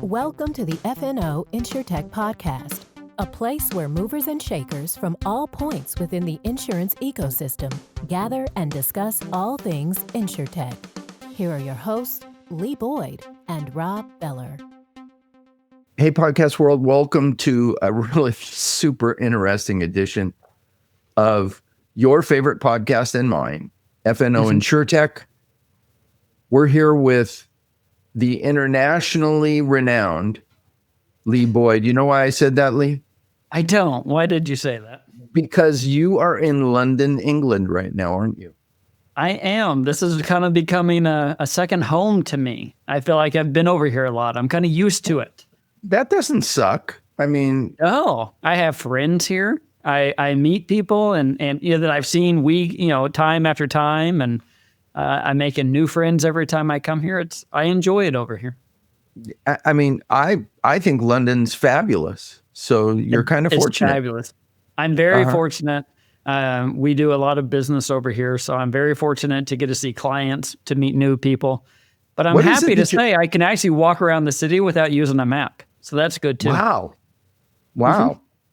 Welcome to the FNO InsureTech podcast, a place where movers and shakers from all points within the insurance ecosystem gather and discuss all things InsureTech. Here are your hosts, Lee Boyd and Rob Beller. Hey, podcast world, welcome to a really super interesting edition of your favorite podcast and mine, FNO InsureTech. We're here with the internationally renowned Lee Boyd. You know why I said that, Lee? I don't. Why did you say that? Because you are in London, England right now, aren't you? I am. This is kind of becoming a second home to me. I feel like I've been over here a lot. I'm kind of used to it. That doesn't suck. I mean... Oh, I have friends here. I meet people and that I've seen time after time, and I'm making new friends every time I come here. I enjoy it over here. I mean, I think London's fabulous. So you're kind of fortunate. It's fabulous. I'm very fortunate. We do a lot of business over here, so I'm very fortunate to get to see clients, to meet new people. But I'm happy to say I can actually walk around the city without using a map. So that's good too. Wow.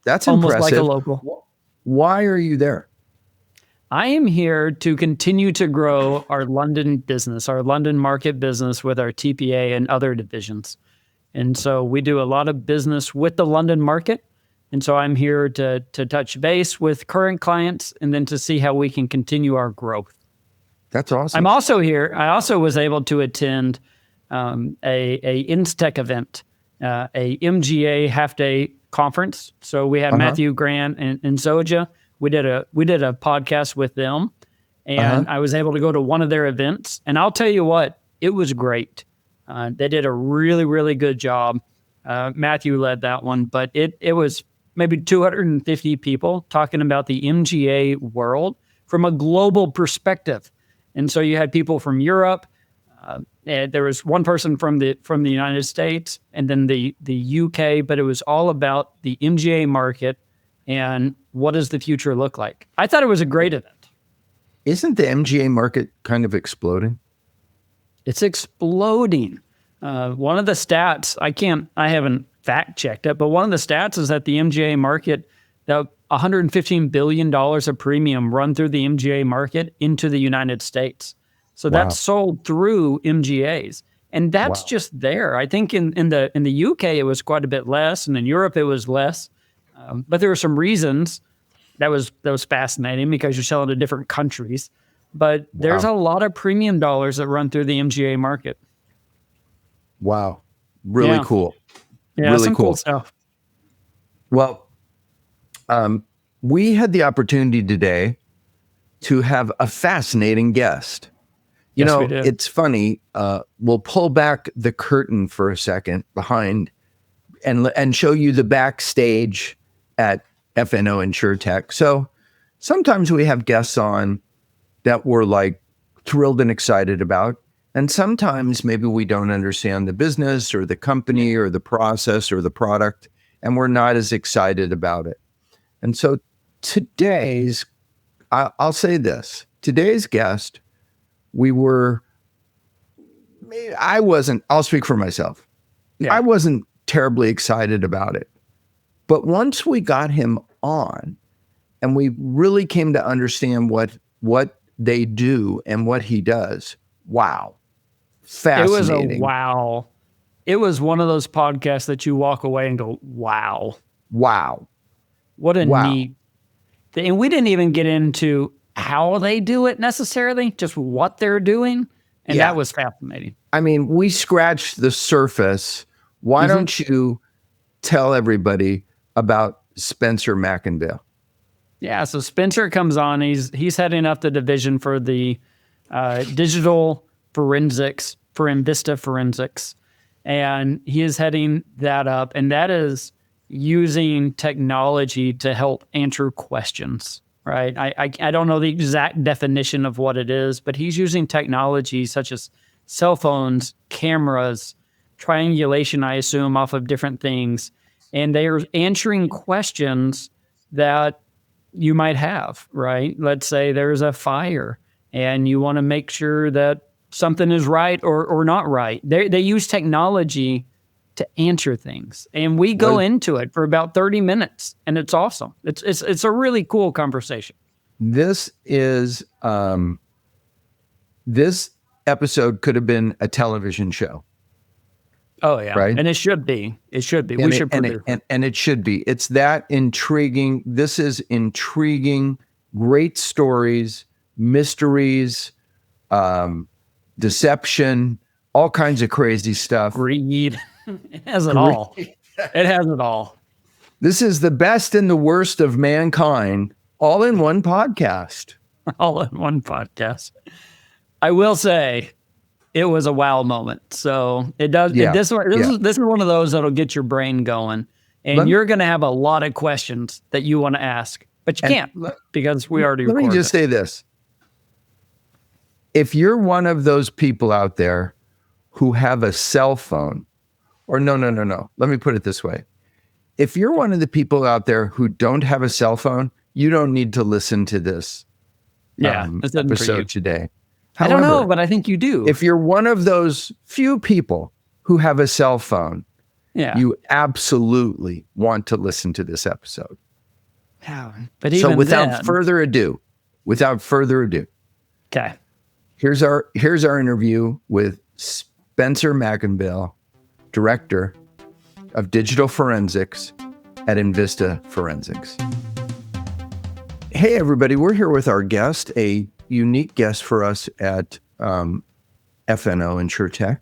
That's almost impressive. Like a local. Why are you there? I am here to continue to grow our London business, our London market business with our TPA and other divisions. And so we do a lot of business with the London market. And so I'm here to touch base with current clients and then to see how we can continue our growth. That's awesome. I'm also here. I also was able to attend a InsureTech event, a MGA half-day conference. So we had Matthew Grant and Zoja. We did a podcast with them, and I was able to go to one of their events. And I'll tell you what, it was great. They did a really, really good job. Matthew led that one, but it was maybe 250 people talking about the MGA world from a global perspective. And so you had people from Europe. And there was one person from the United States, and then the UK. But it was all about the MGA market and what does the future look like. I thought it was a great event. Isn't the MGA market kind of exploding? It's exploding. One of the stats, I haven't fact checked it, but one of the stats is that the MGA market, that $115 billion of premium run through the MGA market into the United States. So that's sold through MGAs. And that's just there. I think in the UK, it was quite a bit less. And in Europe, it was less. But there were some reasons that was fascinating because you're selling to different countries. But there's a lot of premium dollars that run through the MGA market. Wow. Really cool. Yeah, really some cool stuff. Well, we had the opportunity today to have a fascinating guest. You know, we did. It's funny. We'll pull back the curtain for a second behind and show you the backstage at FNO InsureTech. So sometimes we have guests on that we're like thrilled and excited about. And sometimes maybe we don't understand the business or the company or the process or the product, and we're not as excited about it. And so I'll say this, today's guest, I'll speak for myself. Yeah. I wasn't terribly excited about it. But once we got him on and we really came to understand what they do and what he does, wow. Fascinating. It was a wow. It was one of those podcasts that you walk away and go, wow. Wow. What a neat thing. And we didn't even get into how they do it necessarily, just what they're doing. And that was fascinating. I mean, we scratched the surface. Why don't you tell everybody about Spencer McInvaille? Yeah, so Spencer comes on. He's heading up the division for the digital forensics for Envista Forensics. And he is heading that up. And that is using technology to help answer questions, right? I don't know the exact definition of what it is, but he's using technology such as cell phones, cameras, triangulation, I assume, off of different things. And they are answering questions that you might have, right? Let's say there's a fire and you want to make sure that something is right or not right. They use technology to answer things. And we go into it for about 30 minutes, and it's awesome. It's a really cool conversation. This is this episode could have been a television show. Oh yeah, right? And it should be. It should be. And it should be. It's that intriguing. This is intriguing. Great stories, mysteries, deception, all kinds of crazy stuff. Greed. It has it all. It has it all. This is the best and the worst of mankind, all in one podcast. All in one podcast. I will say, it was a wow moment. So it does. Yeah. This is one of those that'll get your brain going, and you're going to have a lot of questions that you want to ask, but you can't because we already. Let me just say this: if you're one of those people out there who have a cell phone, or no. Let me put it this way: if you're one of the people out there who don't have a cell phone, you don't need to listen to this. Episode today. However, I don't know, but I think you do. If you're one of those few people who have a cell phone, you absolutely want to listen to this episode. Yeah, but so without further ado, okay, here's our interview with Spencer McInvaille, Director of Digital Forensics at Envista Forensics. Hey everybody, we're here with our guest, a unique guest for us at FNO InsureTech,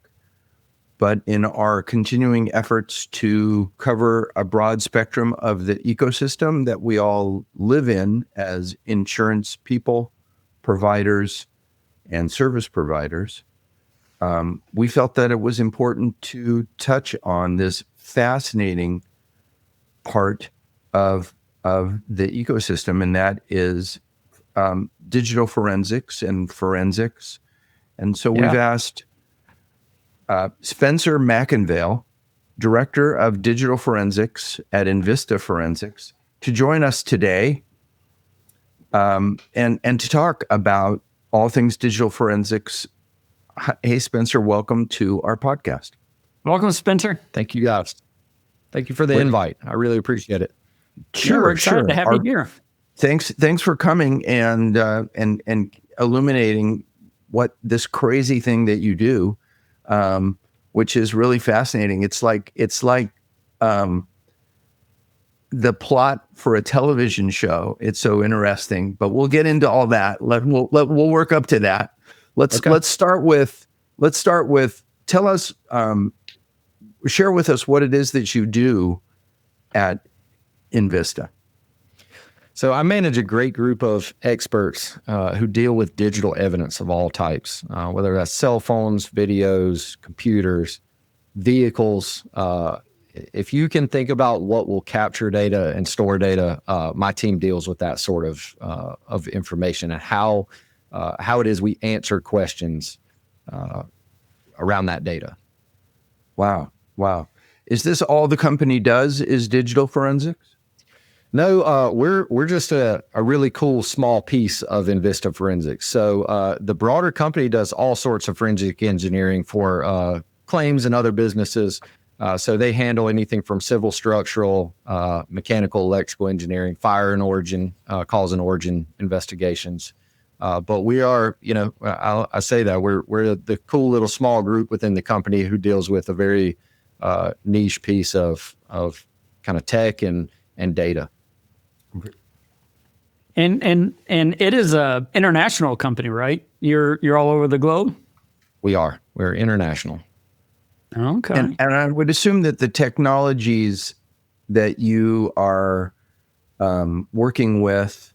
but in our continuing efforts to cover a broad spectrum of the ecosystem that we all live in as insurance people, providers, and service providers, we felt that it was important to touch on this fascinating part of the ecosystem, and that is digital forensics and forensics. And so we've asked Spencer McInvaille, Director of Digital Forensics at Envista Forensics, to join us today and to talk about all things digital forensics. Hey, Spencer, welcome to our podcast. Welcome, Spencer. Thank you, guys. Thank you for the invite. I really appreciate it. Sure, we're excited to have you here. Thanks for coming and illuminating what this crazy thing that you do, which is really fascinating. It's like the plot for a television show. It's so interesting, but we'll get into all that. We'll work up to that. Let's start with tell us, share with us what it is that you do at Envista. So I manage a great group of experts who deal with digital evidence of all types, whether that's cell phones, videos, computers, vehicles. If you can think about what will capture data and store data, my team deals with that sort of information and how it is we answer questions around that data. Wow. Is this all the company does, is digital forensics? No, we're just a really cool small piece of Envista Forensics. So the broader company does all sorts of forensic engineering for claims and other businesses. So they handle anything from civil, structural, mechanical, electrical engineering, fire and origin, cause and origin investigations. But we are, I say that we're the cool little small group within the company who deals with a very niche piece of kind of tech and data. And it is a international company, right? You're all over the globe? We're international. Okay. And I would assume that the technologies that you are working with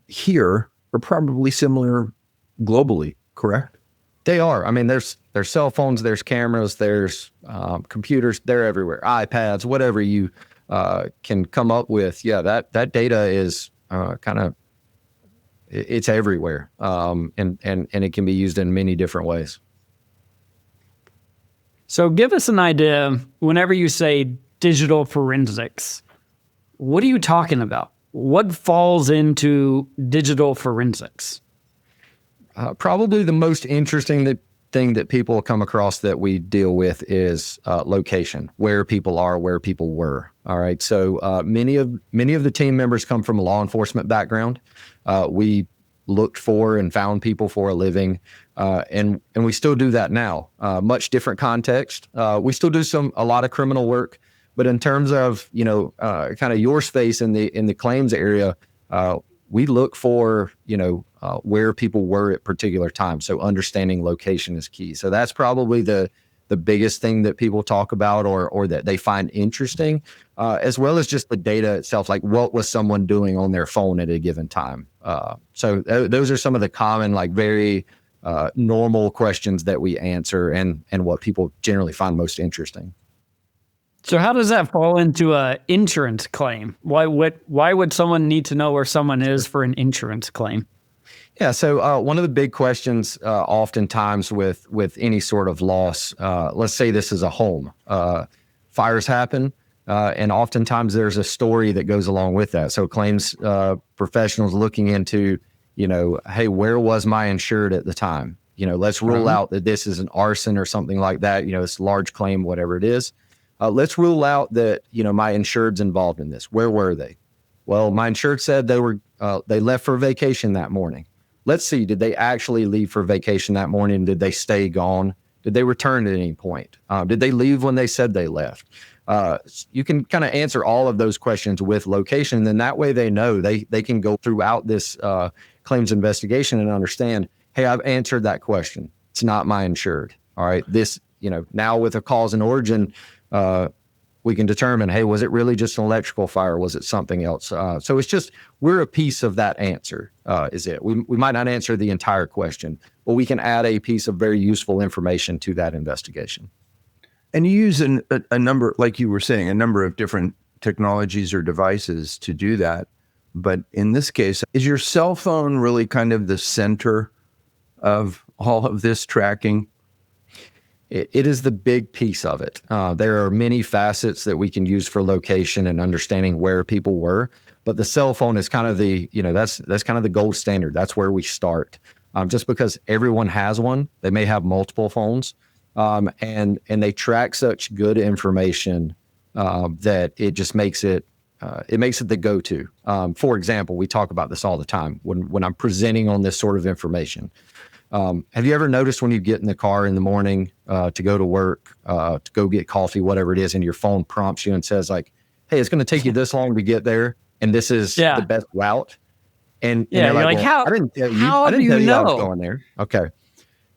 here are probably similar globally, correct? They are. I mean, there's cell phones, there's cameras, there's computers, they're everywhere. iPads, whatever you can come up with. Yeah, that data is it's everywhere, and it can be used in many different ways. So give us an idea, whenever you say digital forensics, what are you talking about? What falls into digital forensics? Probably the most interesting that thing that people come across that we deal with is location, where people are, where people were. All right. So many of the team members come from a law enforcement background. We looked for and found people for a living, and we still do that now. Much different context. We still do a lot of criminal work, but in terms of kind of your space in the claims area, we look for where people were at particular times. So understanding location is key. So that's probably the biggest thing that people talk about or that they find interesting, as well as just the data itself, like what was someone doing on their phone at a given time. So those are some of the common, like very normal questions that we answer and what people generally find most interesting. So how does that fall into an insurance claim? Why would someone need to know where someone is for an insurance claim? Yeah, so one of the big questions oftentimes with any sort of loss, let's say this is a home, fires happen, and oftentimes there's a story that goes along with that. So claims professionals looking into, hey, where was my insured at the time? Let's rule out that this is an arson or something like that. It's a large claim, whatever it is. Let's rule out that, my insured's involved in this. Where were they? Well, my insured said they left for vacation that morning. Let's see, did they actually leave for vacation that morning? Did they stay gone? Did they return at any point? Did they leave when they said they left? You can kind of answer all of those questions with location. And then that way they know they can go throughout this claims investigation and understand, hey, I've answered that question. It's not my insured. All right. This, now with a cause and origin, we can determine, hey, was it really just an electrical fire? Was it something else? So it's just, we're a piece of that answer, is it. We might not answer the entire question, but we can add a piece of very useful information to that investigation. And you use a number, like you were saying, a number of different technologies or devices to do that. But in this case, is your cell phone really kind of the center of all of this tracking? It is the big piece of it. There are many facets that we can use for location and understanding where people were, but the cell phone is kind of the, that's kind of the gold standard. That's where we start. Just because everyone has one, they may have multiple phones, and they track such good information that it just makes it the go-to. For example, we talk about this all the time when I'm presenting on this sort of information. Have you ever noticed when you get in the car in the morning to go to work, to go get coffee, whatever it is, and your phone prompts you and says like, hey, it's going to take you this long to get there, and this is the best route? And you're like, well, how? I didn't tell you. How I didn't do tell you you I know? was going there. Okay.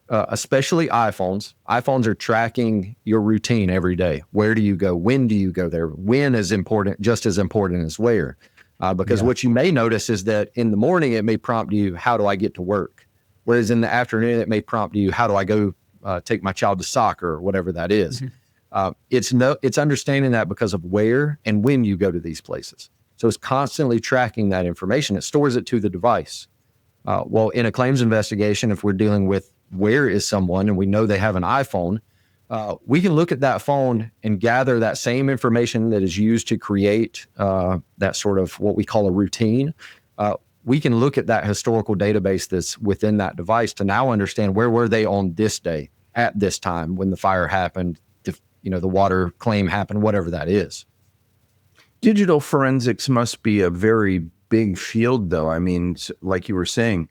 Especially iPhones. iPhones are tracking your routine every day. Where do you go? When do you go there? When is important, just as important as where. Because what you may notice is that in the morning, it may prompt you, how do I get to work? Whereas in the afternoon, it may prompt you, how do I go take my child to soccer or whatever that is. It's understanding that because of where and when you go to these places. So it's constantly tracking that information. It stores it to the device. Well, in a claims investigation, if we're dealing with where is someone and we know they have an iPhone, we can look at that phone and gather that same information that is used to create that sort of what we call a routine. We can look at that historical database that's within that device to now understand where were they on this day at this time when the fire happened, the water claim happened, whatever that is. Digital forensics must be a very big field, though. I mean, like you were saying,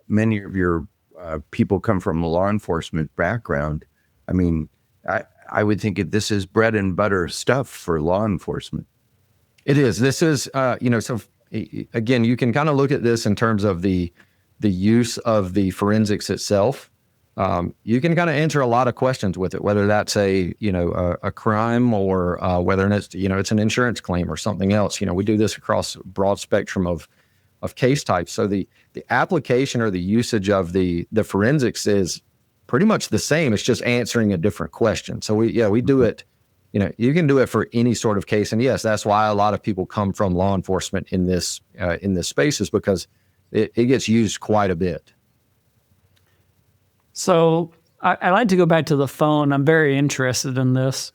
many of your people come from a law enforcement background. I mean, I would think this is bread and butter stuff for law enforcement. It is. This is, so again, you can kind of look at this in terms of the use of the forensics itself. You can kind of answer a lot of questions with it, whether that's a crime or whether it's an insurance claim or something else. We do this across a broad spectrum of case types. So the application or the usage of the forensics is pretty much the same. It's just answering a different question. So we do it. You can do it for any sort of case. And yes, that's why a lot of people come from law enforcement in this space, is because it gets used quite a bit. So I like to go back to the phone. I'm very interested in this.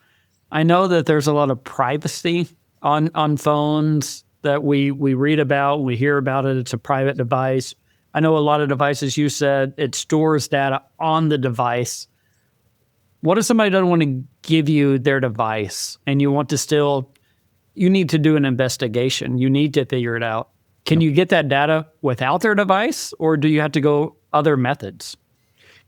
I know that there's a lot of privacy on phones that we read about, we hear about it. It's a private device. I know a lot of devices, you said it stores data on the device. What if somebody doesn't want to give you their device and you want to still, you need to do an investigation. You need to figure it out. Can you get that data without their device, or do you have to go other methods?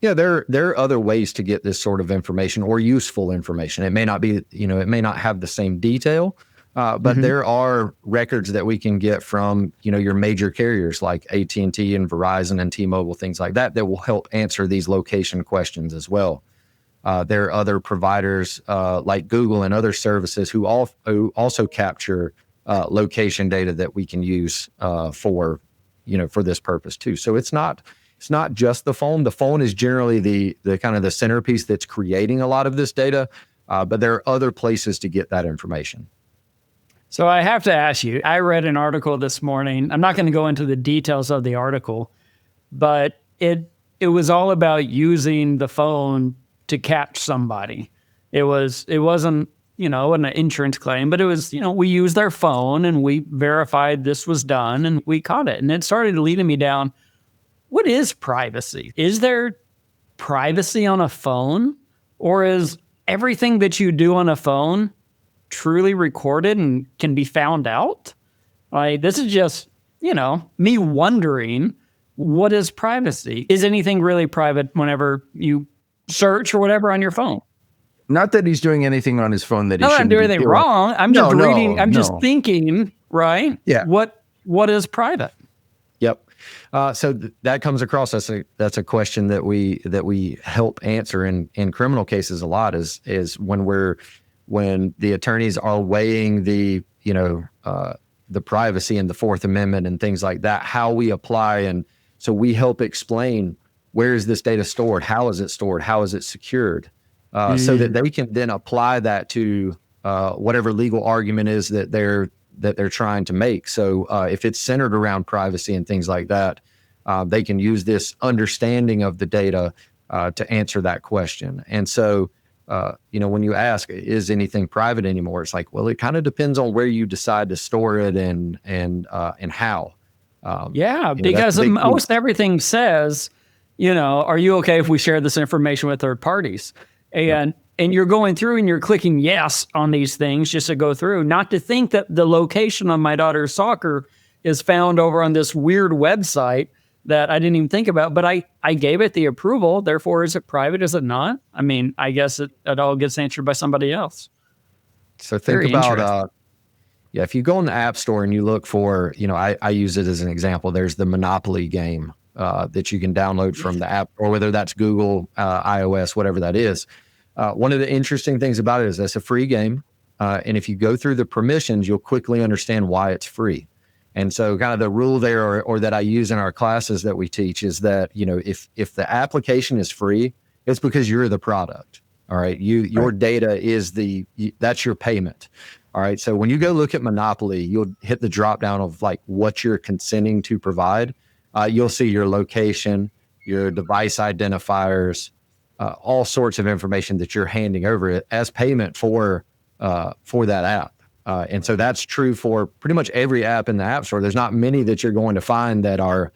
Yeah, there are other ways to get this sort of information or useful information. It may not be, it may not have the same detail, but there are records that we can get from, your major carriers like AT&T and Verizon and T-Mobile, things like that, that will help answer these location questions as well. There are other providers like Google and other services who also capture location data that we can use for this purpose too. So it's not just the phone. The phone is generally the kind of the centerpiece that's creating a lot of this data, but there are other places to get that information. So I have to ask you, I read an article this morning. I'm not going to go into the details of the article, but it was all about using the phone to catch somebody. It wasn't, an insurance claim, but it was, we used their phone and we verified this was done and we caught it. And it started leading me down, what is privacy? Is there privacy on a phone, or is everything that you do on a phone truly recorded and can be found out? Like, this is just, me wondering, what is privacy? Is anything really private whenever you search or whatever on your phone? Not that he's doing anything on his phone that he shouldn't be doing anything wrong. I'm just reading. I'm just thinking, right? Yeah. What is private? Yep. So that comes across. That's a question that we help answer in criminal cases a lot. Is when the attorneys are weighing the privacy and the Fourth Amendment and things like that, how we apply, and so we help explain, where is this data stored? How is it stored? How is it secured? So that they can then apply that to whatever legal argument is that they're trying to make. So if it's centered around privacy and things like that, they can use this understanding of the data to answer that question. And so, when you ask, is anything private anymore? It's like, well, it kind of depends on where you decide to store it and how. Because most everything says, are you okay if we share this information with third parties? And you're going through and you're clicking yes on these things just to go through, not to think that the location of my daughter's soccer is found over on this weird website that I didn't even think about, but I gave it the approval. Therefore, is it private? Is it not? I mean, I guess it all gets answered by somebody else. So think about, if you go in the App Store and you look for, I use it as an example. There's the Monopoly game that you can download from the app, or whether that's Google, iOS, whatever that is. One of the interesting things about it is that's a free game. And if you go through the permissions, you'll quickly understand why it's free. And so kind of the rule there, or that I use in our classes that we teach, is that, if the application is free, it's because you're the product. All right. Your data is that's your payment. All right. So when you go look at Monopoly, you'll hit the drop down of like what you're consenting to provide. You'll see your location, your device identifiers, all sorts of information that you're handing over as payment for that app. And so that's true for pretty much every app in the App Store. There's not many that you're going to find that are,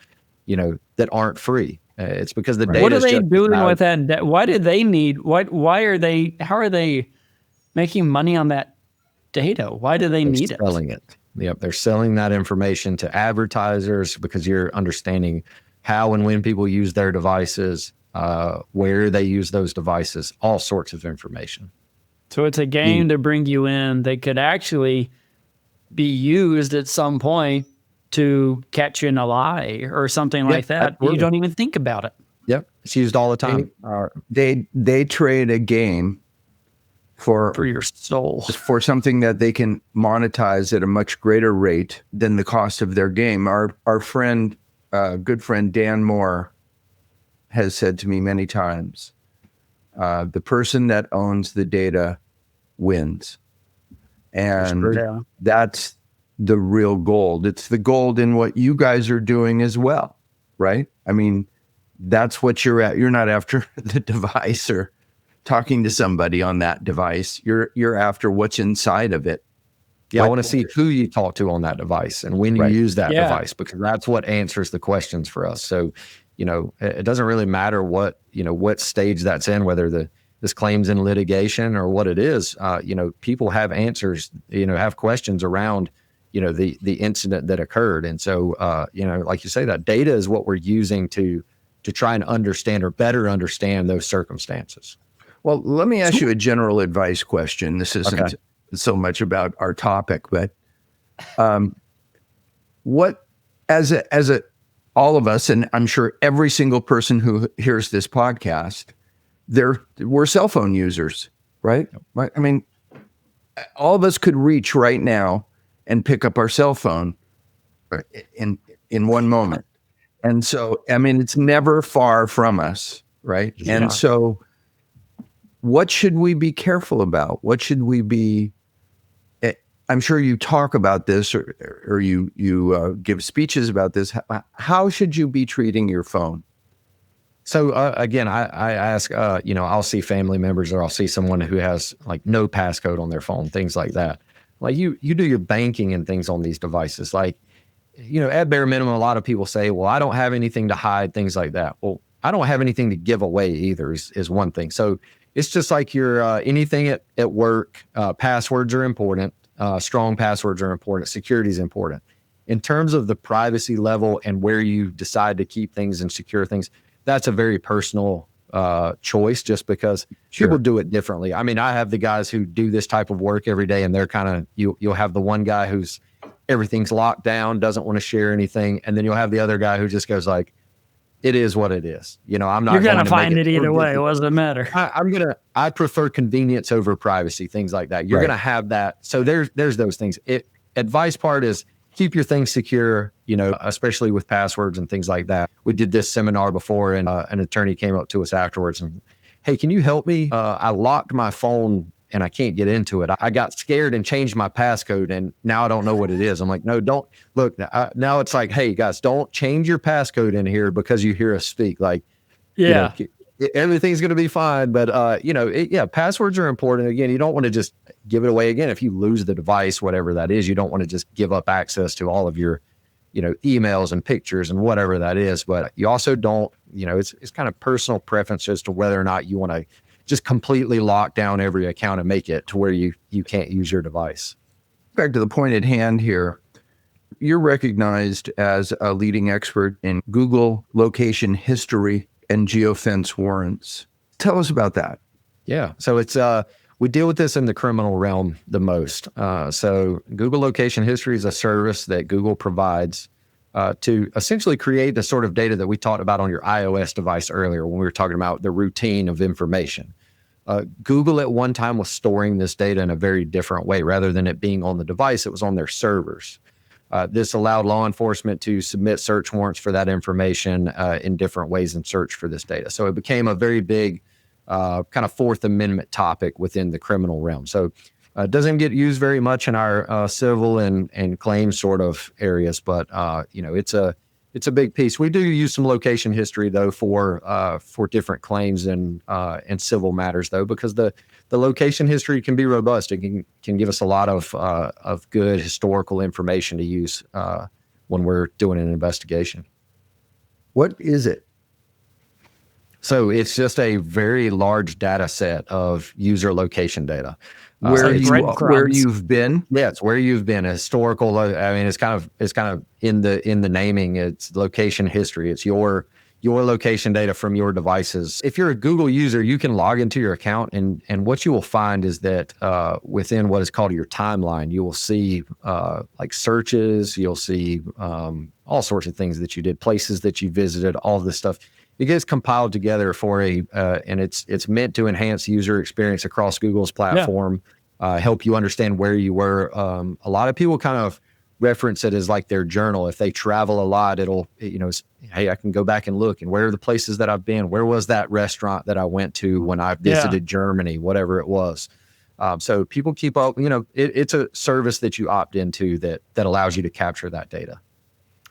that aren't free. It's because the data. What are they doing with that? Why do they need? How are they making money on that data? Why do they need it? Selling it. Yep, they're selling that information to advertisers because you're understanding how and when people use their devices, where they use those devices, all sorts of information. So it's a game to bring you in. They could actually be used at some point to catch you in a lie or something like that. Absolutely. You don't even think about it. Yep, it's used all the time. They trade a game for your soul, for something that they can monetize at a much greater rate than the cost of their game. Our friend, good friend Dan Moore, has said to me many times, the person that owns the data wins. And that's the real gold. It's the gold in what you guys are doing as well, right? I mean, that's what you're at. You're not after the device or talking to somebody on that device. You're after what's inside of it. Yeah, I want to see who you talk to on that device and when you use that device, because that's what answers the questions for us. So, it doesn't really matter what stage that's in, whether this claim's in litigation or what it is. People have answers, have questions around, the incident that occurred. And so, like you say, that data is what we're using to try and understand or better understand those circumstances. Well, let me ask you a general advice question. This isn't so much about our topic, but what, as all of us, and I'm sure every single person who hears this podcast, we're cell phone users, right? I mean, all of us could reach right now and pick up our cell phone in one moment. And so, I mean, it's never far from us, right? Yeah. And so what should we be careful about? What should we be, I'm sure you talk about this or you give speeches about this. How should you be treating your phone? So again, I ask, I'll see family members or I'll see someone who has like no passcode on their phone, things like that. Like you do your banking and things on these devices. Like, at bare minimum, a lot of people say, well, I don't have anything to hide, things like that. Well, I don't have anything to give away either is one thing. So it's just like your anything at work, passwords are important. Strong passwords are important. Security is important. In terms of the privacy level and where you decide to keep things and secure things, that's a very personal choice, just because people do it differently. I mean, I have the guys who do this type of work every day, and they're kind of, you'll have the one guy who's everything's locked down, doesn't want to share anything. And then you'll have the other guy who just goes like, it is what it is. I'm not. You're going to find it either way. It doesn't matter. I prefer convenience over privacy, things like that. You're going to have that. So there's those things. Advice part is keep your things secure, especially with passwords and things like that. We did this seminar before, and an attorney came up to us afterwards and, hey, can you help me? I locked my phone and I can't get into it. I got scared and changed my passcode, and now I don't know what it is. I'm like, no, don't look. Now it's like, hey guys, don't change your passcode in here because you hear us speak. Like, everything's going to be fine. But, passwords are important. Again, you don't want to just give it away. Again, if you lose the device, whatever that is, you don't want to just give up access to all of your, emails and pictures and whatever that is. But you also don't, it's kind of personal preference as to whether or not you want to just completely lock down every account and make it to where you can't use your device. Back to the point at hand here, you're recognized as a leading expert in Google location history and geofence warrants. Tell us about that. Yeah. So it's we deal with this in the criminal realm the most. So Google location history is a service that Google provides to essentially create the sort of data that we talked about on your iOS device earlier when we were talking about the routine of information. Google at one time was storing this data in a very different way. Rather than it being on the device, it was on their servers. This allowed law enforcement to submit search warrants for that information in different ways and search for this data. So it became a very big kind of Fourth Amendment topic within the criminal realm. So it doesn't get used very much in our civil and claims sort of areas, but it's a big piece. We do use some location history though for different claims and civil matters though, because the location history can be robust. It can give us a lot of good historical information to use when we're doing an investigation. What is it? So it's just a very large data set of user location data. Where you've been? Yeah, it's where you've been. Historical. I mean, it's kind of in the naming. It's location history. It's your location data from your devices. If you're a Google user, you can log into your account, and what you will find is that within what is called your timeline, you will see like searches. You'll see all sorts of things that you did, places that you visited, all this stuff. It gets compiled together for and it's meant to enhance user experience across Google's platform, help you understand where you were. A lot of people kind of reference it as like their journal. If they travel a lot, it'll, hey, I can go back and look, and where are the places that I've been? Where was that restaurant that I went to when I visited Germany, whatever it was. So people keep up, it's a service that you opt into that allows you to capture that data.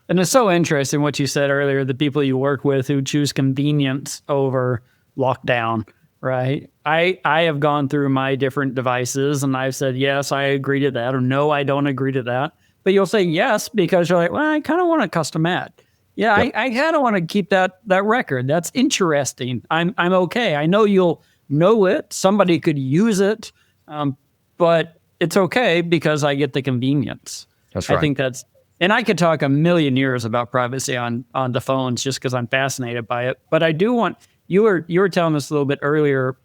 And it's so interesting what you said earlier, the people you work with who choose convenience over lockdown. right? I have gone through my different devices and I've said, yes, I agree to that, or no, I don't agree to that. But you'll say yes because you're like, well, I kind of want a custom ad. Yeah, Yep. I kind of want to keep that record. That's interesting. I'm okay. I know you'll know it. Somebody could use it, but it's okay because I get the convenience. That's right. I think that's, and I could talk a million years about privacy on the phones just because I'm fascinated by it. But I do want, you were telling us a little bit earlier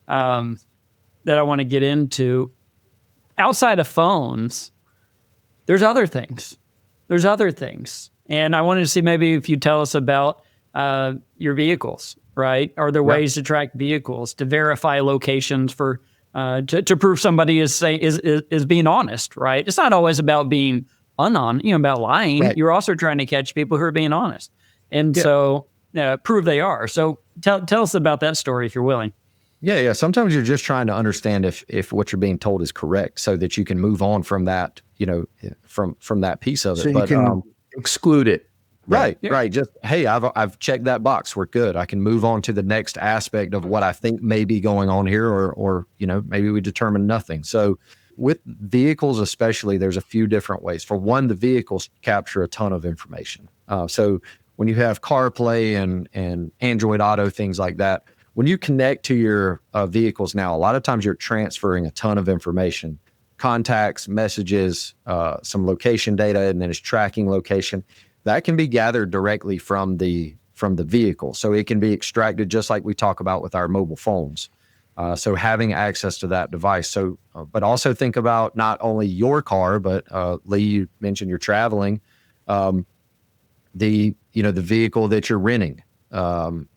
that I want to get into. Outside of phones, there's other things. And I wanted to see maybe if you tell us about your vehicles, right? Are there ways to track vehicles, to verify locations for to prove somebody is being honest, right? It's not always about being about lying. Right. You're also trying to catch people who are being honest, and so prove they are. So tell us about that story if you're willing. Yeah. Sometimes you're just trying to understand if what you're being told is correct, so that you can move on from that, from that piece of it. So you can exclude it. Right. Just, hey, I've checked that box. We're good. I can move on to the next aspect of what I think may be going on here, or maybe we determine nothing. So with vehicles especially, there's a few different ways. For one, the vehicles capture a ton of information. So when you have CarPlay and Android Auto, things like that, when you connect to your vehicles now, a lot of times you're transferring a ton of information, contacts, messages, some location data, and then it's tracking location. That can be gathered directly from the vehicle. So it can be extracted just like we talk about with our mobile phones. So having access to that device. So, but also think about not only your car, but Lee, you mentioned you're traveling. The vehicle that you're renting,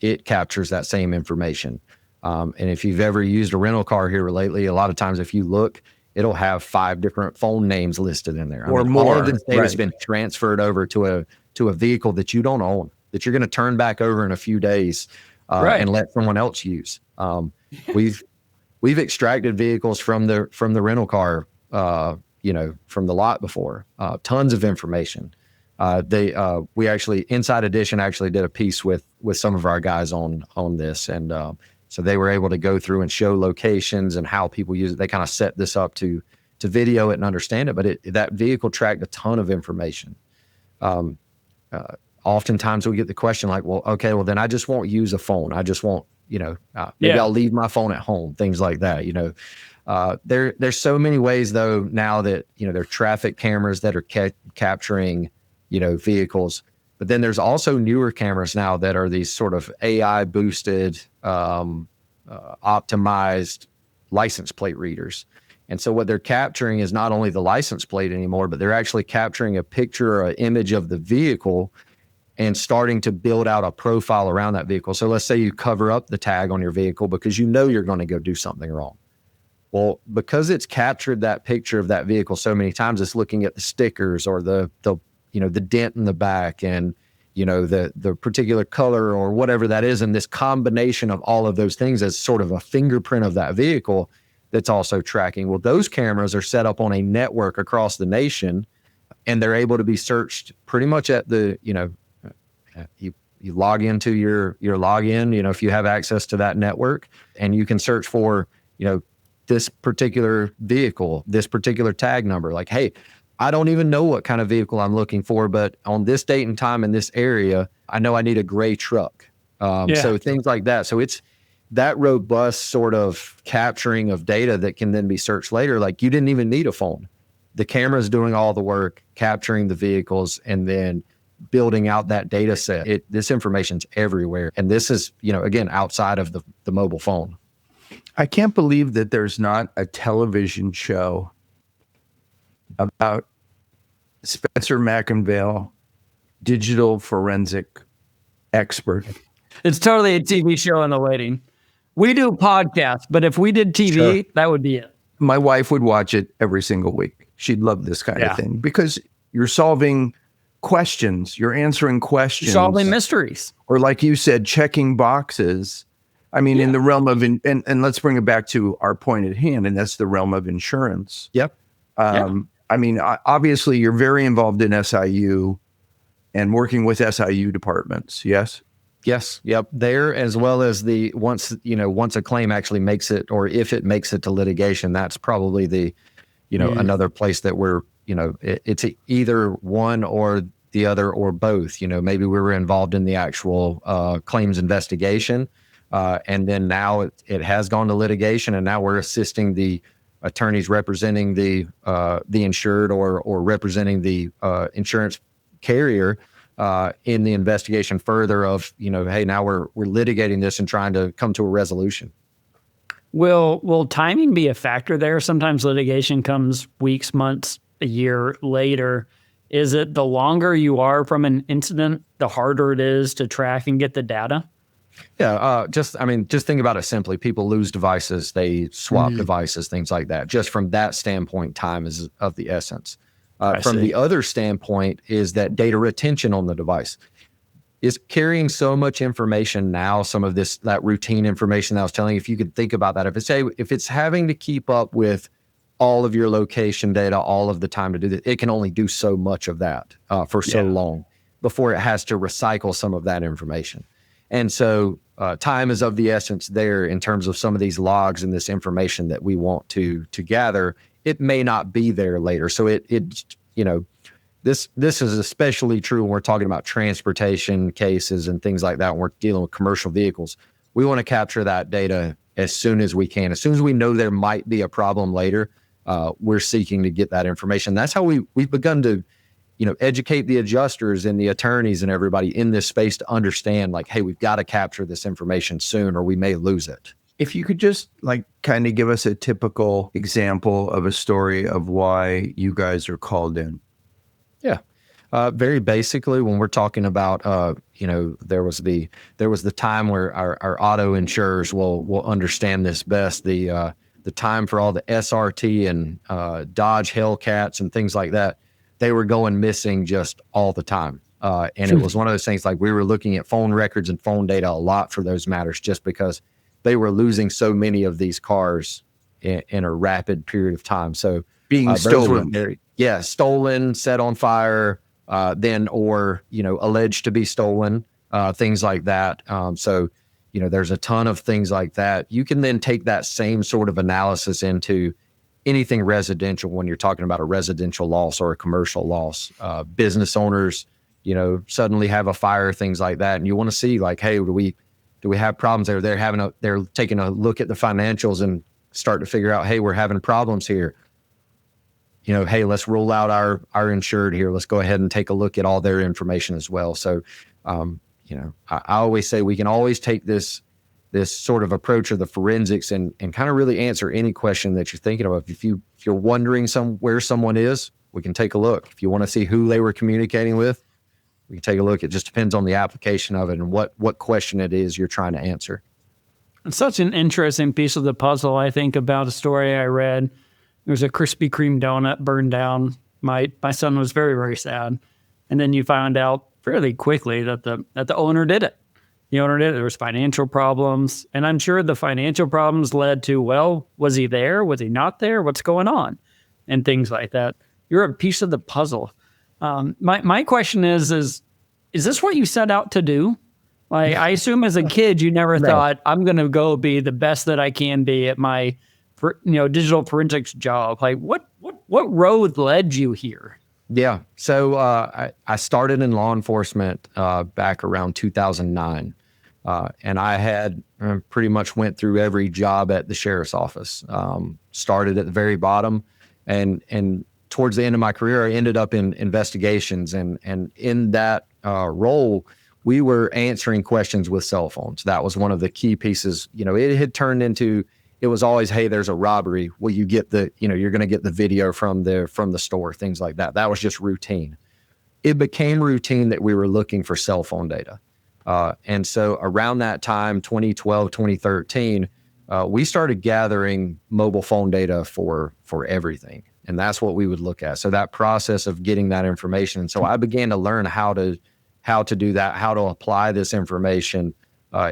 it captures that same information. And if you've ever used a rental car here lately, a lot of times if you look, it'll have 5 different phone names listed in there. Or more. All of this data has been transferred over to a vehicle that you don't own, that you're going to turn back over in a few days and let someone else use. We've extracted vehicles from the rental car, from the lot before. Tons of information. We actually, Inside Edition actually did a piece with some of our guys on this, and so they were able to go through and show locations and how people use it. They kind of set this up to video it and understand it, but that vehicle tracked a ton of information. Oftentimes we get the question like, well, okay, well then I just won't use a phone. I just won't, maybe I'll leave my phone at home, things like that. There's so many ways though now that, there are traffic cameras that are capturing, vehicles, but then there's also newer cameras now that are these sort of AI boosted, optimized license plate readers. And so what they're capturing is not only the license plate anymore, but they're actually capturing a picture or an image of the vehicle and starting to build out a profile around that vehicle. So let's say you cover up the tag on your vehicle because you're going to go do something wrong. Well, because it's captured that picture of that vehicle so many times, it's looking at the stickers or the dent in the back and, the particular color or whatever that is. And this combination of all of those things as sort of a fingerprint of that vehicle that's also tracking. Well, those cameras are set up on a network across the nation, and they're able to be searched pretty much at the, you log into your login, if you have access to that network, and you can search for, this particular vehicle, this particular tag number. Like, hey, I don't even know what kind of vehicle I'm looking for, but on this date and time in this area, I know I need a gray truck. So things like that. So it's that robust sort of capturing of data that can then be searched later. Like you didn't even need a phone. The camera's doing all the work, capturing the vehicles, and then building out that data set. This information's everywhere. And this is, again, outside of the mobile phone. I can't believe that there's not a television show about Spencer McInvaille, digital forensic expert. It's totally a TV show in the waiting. We do podcasts, but if we did TV, that would be it. My wife would watch it every single week. She'd love this kind of thing because you're solving questions, you're answering questions. Solving mysteries. Or like you said, checking boxes. I mean, in the realm of, and let's bring it back to our point at hand, and that's the realm of insurance. Yep. I mean, obviously you're very involved in SIU and working with SIU departments. Yes. Yes. Yep. There, as well as once a claim actually makes it, or if it makes it to litigation, that's probably another place that we're, it's either one or the other or both. Maybe we were involved in the actual claims investigation, and then now it has gone to litigation, and now we're assisting the attorneys representing the insured or representing the insurance carrier in the investigation further of, hey, now we're litigating this and trying to come to a resolution. Will timing be a factor there? Sometimes litigation comes weeks, months, a year later. Is it the longer you are from an incident, the harder it is to track and get the data? Yeah, just think about it simply. People lose devices, they swap devices, things like that. Just from that standpoint, time is of the essence. From the other standpoint is that data retention on the device is carrying so much information now, some of that routine information that I was telling you. If you could think about that, if it's having to keep up with all of your location data all of the time to do that, it can only do so much of that for so long before it has to recycle some of that information. And so time is of the essence there in terms of some of these logs and this information that we want to gather. It may not be there later. So this is especially true when we're talking about transportation cases and things like that. When we're dealing with commercial vehicles, we want to capture that data as soon as we can. As soon as we know there might be a problem later, we're seeking to get that information. That's how we've begun to, educate the adjusters and the attorneys and everybody in this space to understand, like, hey, we've got to capture this information soon or we may lose it. If you could just kind of give us a typical example of a story of why you guys are called in. Yeah. Very basically, when we're talking about, there was the time where our auto insurers will understand this best. The time for all the SRT and Dodge Hellcats and things like that, they were going missing just all the time. And it was one of those things, like we were looking at phone records and phone data a lot for those matters, just because they were losing so many of these cars in a rapid period of time. So being stolen. Stolen, set on fire, or alleged to be stolen, things like that. So there's a ton of things like that. You can then take that same sort of analysis into anything residential when you're talking about a residential loss or a commercial loss. Business owners, suddenly have a fire, things like that, and you want to see, like, hey, do we have problems there? They're taking a look at the financials and start to figure out, hey, we're having problems here. Hey, let's roll out our insured here. Let's go ahead and take a look at all their information as well. So, I always say we can always take this sort of approach of the forensics and kind of really answer any question that you're thinking of. If you're wondering where someone is, we can take a look. If you want to see who they were communicating with, we can take a look. It just depends on the application of it and what question it is you're trying to answer. It's such an interesting piece of the puzzle. I think about a story I read. There was a Krispy Kreme donut burned down. My son was very, very sad. And then you found out fairly quickly that the owner did it. The owner did it. There was financial problems. And I'm sure the financial problems led to, well, was he there? Was he not there? What's going on? And things like that. You're a piece of the puzzle. My question is this what you set out to do? Like, I assume as a kid, you never thought, I'm going to go be the best that I can be at my, digital forensics job. Like, what road led you here? Yeah. So I started in law enforcement back around 2009. And I had pretty much went through every job at the sheriff's office. Started at the very bottom, and towards the end of my career, I ended up in investigations. And in that role, we were answering questions with cell phones. That was one of the key pieces. It had turned into, it was always, hey, there's a robbery. Well, you get you're going to get the video from the store, things like that. That was just routine. It became routine that we were looking for cell phone data. And so around that time, 2012, 2013, we started gathering mobile phone data for everything. And that's what we would look at. So that process of getting that information. And so I began to learn how to do that, how to apply this information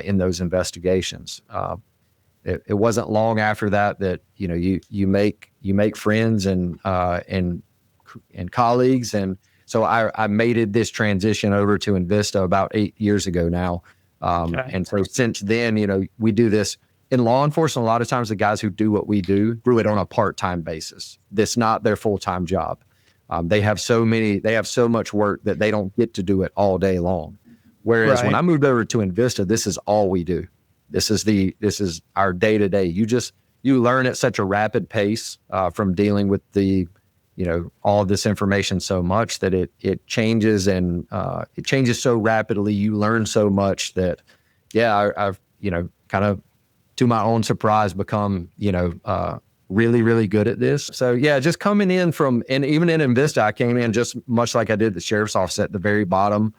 in those investigations. It wasn't long after that you make friends and colleagues. And so I made this transition over to Envista about 8 years ago now. And so since then, we do this in law enforcement. A lot of times the guys who do what we do it on a part-time basis. That's not their full-time job. They have so much work that they don't get to do it all day long. Whereas when I moved over to Envista, this is all we do. This is our day-to-day. You learn at such a rapid pace from dealing with all of this information so much that it changes, and it changes so rapidly. You learn so much that, I've kind of, to my own surprise, become really, really good at this. So just coming in and even in Envista, I came in just much like I did the sheriff's office at the very bottom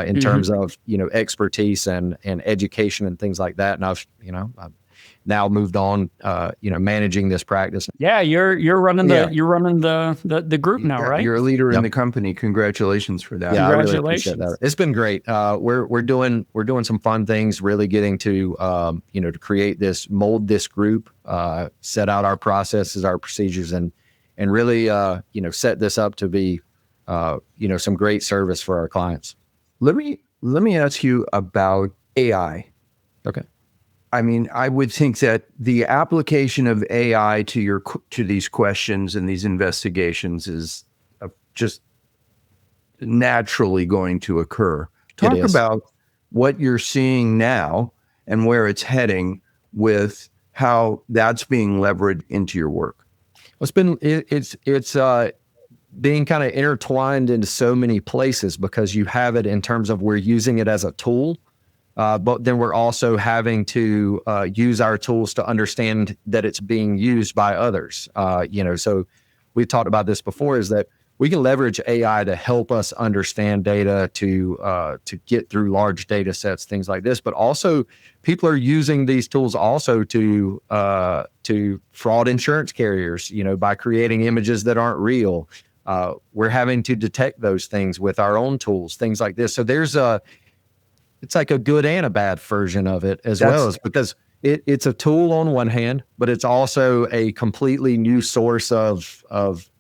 in terms of expertise and education and things like that. And I've now moved on, managing this practice. Yeah, you're running the group now, right? You're a leader in the company. Congratulations for that. Yeah, I really appreciate that. It's been great. We're doing some fun things, really getting to to create mold this group, set out our processes, our procedures, and really set this up to be some great service for our clients. Let me ask you about AI. Okay. I mean, I would think that the application of AI to these questions and these investigations is just naturally going to occur. Talk about what you're seeing now and where it's heading with how that's being leveraged into your work. It's being kind of intertwined into so many places, because you have it in terms of we're using it as a tool. But then we're also having to use our tools to understand that it's being used by others. So we've talked about this before, is that we can leverage AI to help us understand data, to get through large data sets, things like this. But also, people are using these tools also to fraud insurance carriers, by creating images that aren't real. We're having to detect those things with our own tools, things like this. So it's like a good and a bad version of it as well, as because it's a tool on one hand, but it's also a completely new source of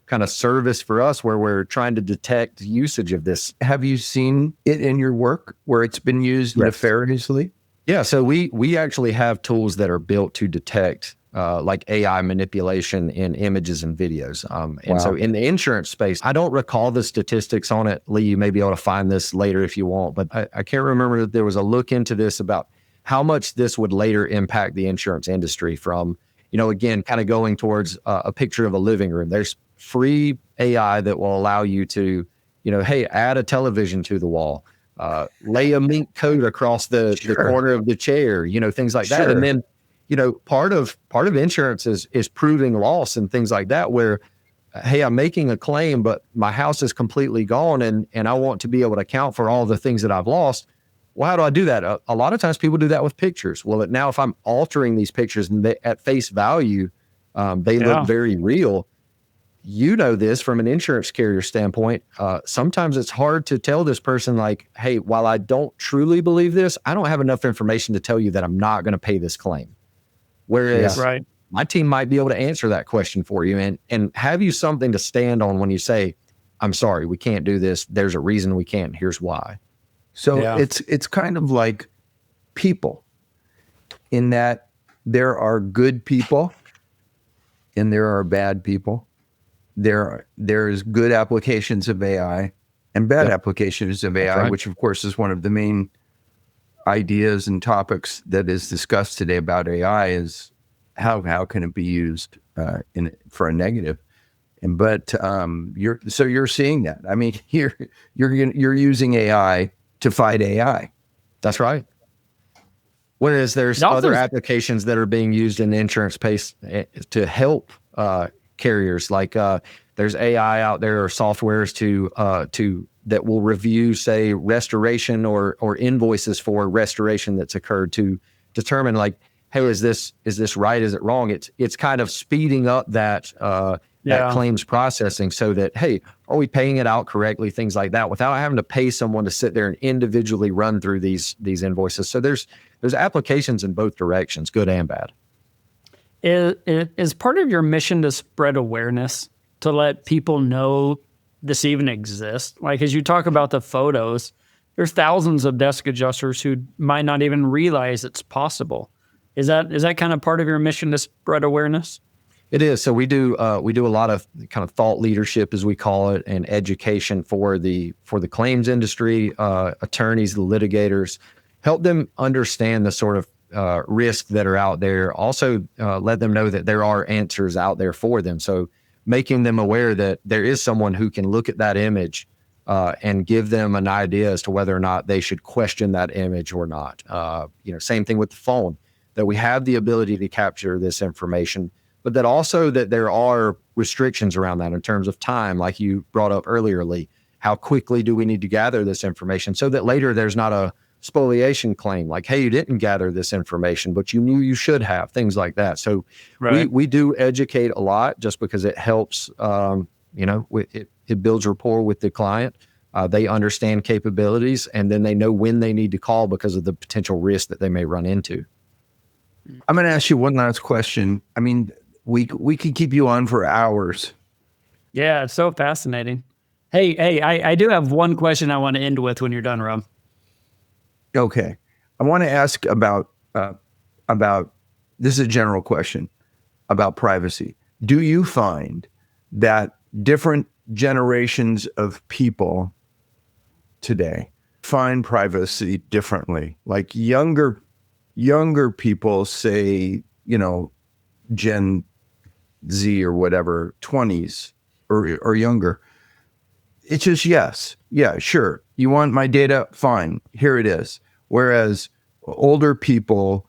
kind of service for us, where we're trying to detect usage of this. Have you seen it in your work where it's been used nefariously? Yeah. So we actually have tools that are built to detect like AI manipulation in images and videos. And so in the insurance space, I don't recall the statistics on it. Lee, you may be able to find this later if you want, but I can't remember that there was a look into this about how much this would later impact the insurance industry from, again, kind of going towards a picture of a living room. There's free AI that will allow you to, hey, add a television to the wall, lay a mink coat across the corner of the chair, things like that. And then, part of insurance is proving loss and things like that, where, hey, I'm making a claim, but my house is completely gone, and I want to be able to account for all the things that I've lost. Well, how do I do that? A lot of times people do that with pictures. Well, now if I'm altering these pictures and at face value, they look very real. This from an insurance carrier standpoint. Sometimes it's hard to tell this person, like, hey, while I don't truly believe this, I don't have enough information to tell you that I'm not going to pay this claim. Whereas my team might be able to answer that question for you and have you something to stand on when you say, I'm sorry, we can't do this. There's a reason we can't. Here's why. So it's kind of like people, in that there are good people and there are bad people. There's good applications of AI and bad applications of AI, which of course is one of the main ideas and topics that is discussed today about AI, is how can it be used for a negative. But you're seeing that. I mean, you're using AI to fight AI. That's right. Whereas there's other applications that are being used in the insurance space to help carriers. Like there's AI out there, or softwares that will review, say, restoration or invoices for restoration that's occurred, to determine, like, hey, is this right? Is it wrong? It's kind of speeding up that claims processing, so that, hey, are we paying it out correctly? Things like that, without having to pay someone to sit there and individually run through these invoices. So there's applications in both directions, good and bad. Is part of your mission to spread awareness, to let people know this even exists? Like, as you talk about the photos, there's thousands of desk adjusters who might not even realize it's possible. Is that kind of part of your mission to spread awareness? It is. So we do a lot of kind of thought leadership, as we call it, and education for the claims industry, attorneys, the litigators, help them understand the sort of risks that are out there. Also, let them know that there are answers out there for them. So making them aware that there is someone who can look at that image and give them an idea as to whether or not they should question that image or not. Same thing with the phone, that we have the ability to capture this information, but that also that there are restrictions around that in terms of time, like you brought up earlier, Lee. How quickly do we need to gather this information so that later there's not a spoliation claim, like, hey, you didn't gather this information, but you knew you should have, things like that. So we do educate a lot just because it helps, it builds rapport with the client. They understand capabilities, and then they know when they need to call because of the potential risk that they may run into. I'm going to ask you one last question. I mean, we could keep you on for hours. Yeah, it's so fascinating. Hey, I do have one question I want to end with when you're done, Rob. Okay. I want to ask about this is a general question about privacy. Do you find that different generations of people today find privacy differently? Like younger people, say, Gen Z or whatever, 20s or younger. It's just, yes. Yeah, sure. You want my data? Fine. Here it is. Whereas older people,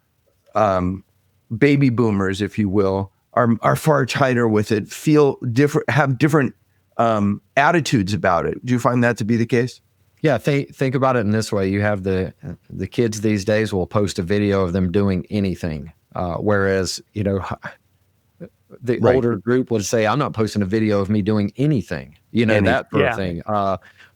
baby boomers, if you will, are far tighter with it, feel different, have different attitudes about it. Do you find that to be the case? Yeah, think about it in this way. You have the kids these days will post a video of them doing anything, whereas the older group would say, I'm not posting a video of me doing anything, that sort of thing.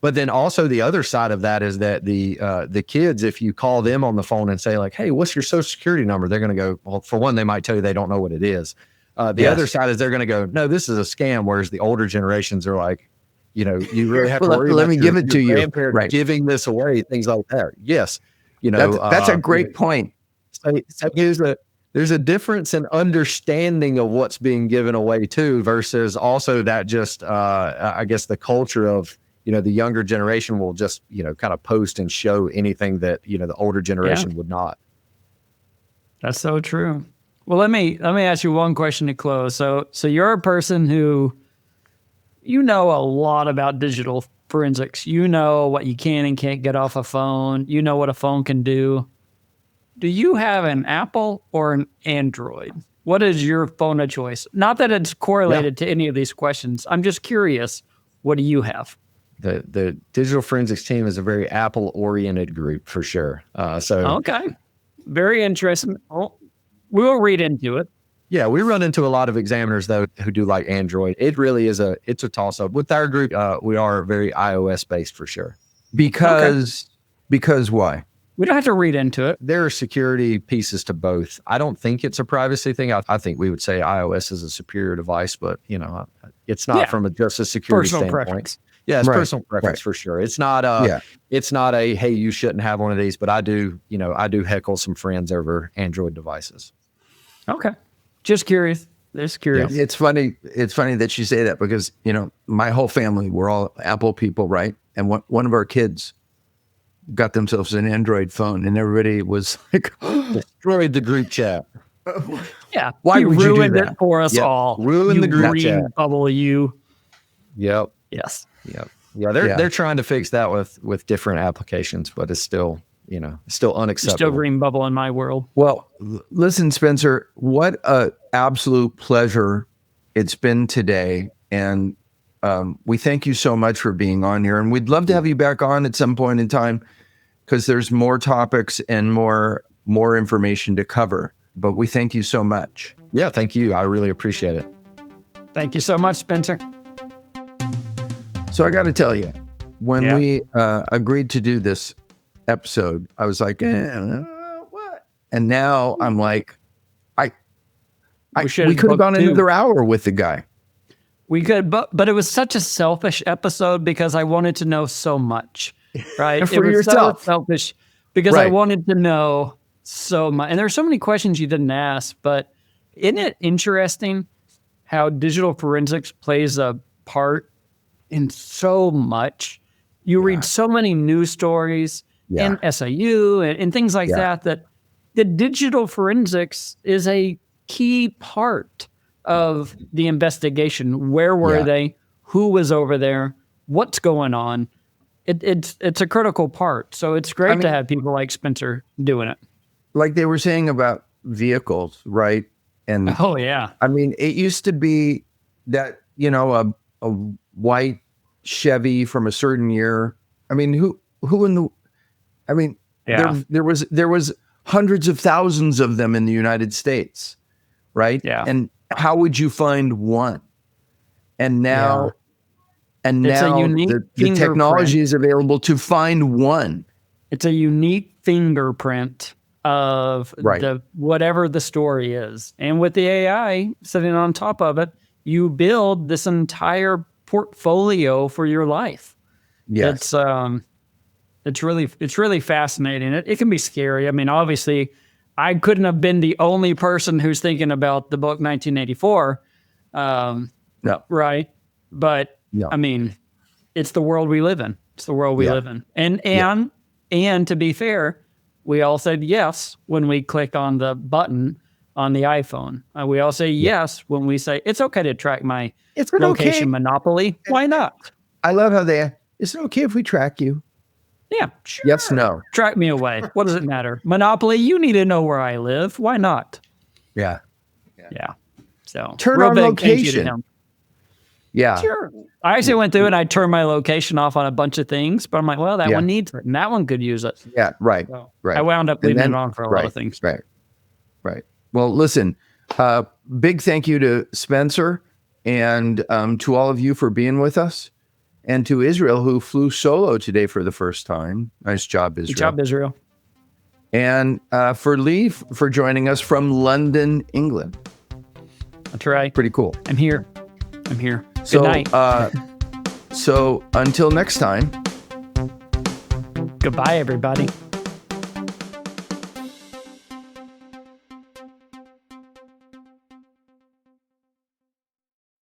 But then also the other side of that is that the kids, if you call them on the phone and say like, hey, what's your social security number? They're going to go, well, for one, they might tell you they don't know what it is. The other side is they're going to go, no, this is a scam. Whereas the older generations are like, you really have to worry let about me give it to you. Right. Giving this away, things like that. Yes. That's a great point. So there's a difference in understanding of what's being given away too, versus also that just, I guess the culture of, the younger generation will just, kind of post and show anything that, the older generation would not. That's so true. Well, let me ask you one question to close. So you're a person who, a lot about digital forensics. You know what you can and can't get off a phone. You know what a phone can do. Do you have an Apple or an Android? What is your phone of choice? Not that it's correlated to any of these questions. I'm just curious. What do you have? The digital forensics team is a very Apple-oriented group for sure. Okay, very interesting. We'll read into it. Yeah, we run into a lot of examiners though who do like Android. It really is it's a toss-up. With our group, we are very iOS based for sure. Because why? We don't have to read into it. There are security pieces to both. I don't think it's a privacy thing. I think we would say iOS is a superior device, but it's not from just a security personal standpoint. Preference. Yeah, it's personal preference for sure. It's not it's not a, hey, you shouldn't have one of these, but I do heckle some friends over Android devices. Okay. Just curious. Just curious. Yeah. It's funny that you say that because, my whole family, we're all Apple people, right? And one of our kids got themselves an Android phone and everybody was like, destroyed the group chat. Yeah. Why would you do that? It for us all. Ruin the group chat. Bubble you. Yep. Yes. Yep. Yeah. They're trying to fix that with different applications, but it's still, still unacceptable. Still green bubble in my world. Well, listen, Spencer, what a absolute pleasure it's been today. And we thank you so much for being on here. And we'd love to have you back on at some point in time because there's more topics and more information to cover. But we thank you so much. Yeah, thank you. I really appreciate it. Thank you so much, Spencer. So I got to tell you, when we agreed to do this episode, I was like, what? And now I'm like, we could have gone another hour with the guy. We could, but it was such a selfish episode because I wanted to know so much. right? For it was yourself. so selfish because I Right. wanted to know so much. And there's so many questions you didn't ask, but isn't it interesting how digital forensics plays a part in so much? You read so many news stories Yeah. and SIU and things like Yeah. that the digital forensics is a key part of the investigation. Where were they? Who was over there? What's going on? It's a critical part. So it's great to have people like Spencer doing it. Like they were saying about vehicles, right? And Oh yeah. I mean, it used to be that, a white Chevy from a certain year. I mean, Yeah. there was hundreds of thousands of them in the United States, right? Yeah. And how would you find one? And now, It's a unique the fingerprint. technology is available to find one. It's a unique fingerprint of Right. whatever the story is. And with the AI sitting on top of it, you build this entire portfolio for your life. Yes. It's really fascinating. It can be scary. I mean, obviously, I couldn't have been the only person who's thinking about the book 1984. No. Right. But No. I mean, it's the world we live in. It's the world we live in. And to be fair, we all said yes when we click on the button on the iPhone. We all say yes when we say it's okay to track my location monopoly. Why not? I love how is it okay if we track you? Yeah, sure. Yes, no. Track me away. What does it matter? Monopoly, you need to know where I live. Why not? Yeah. Yeah. So Turn real on big thank you to location. him. Yeah. Sure. I actually went through and I turned my location off on a bunch of things, but I'm like, well, that one needs it, and that one could use it. Yeah. Right. So Right. I wound up leaving it on for a lot of things. Right. Right. Well, listen, big thank you to Spencer and to all of you for being with us, and to Israel, who flew solo today for the first time. Nice job, Israel. Good job, Israel. And for Lee for joining us from London, England. That's right. Pretty cool. I'm here. Good So, night. So until next time. Goodbye, everybody.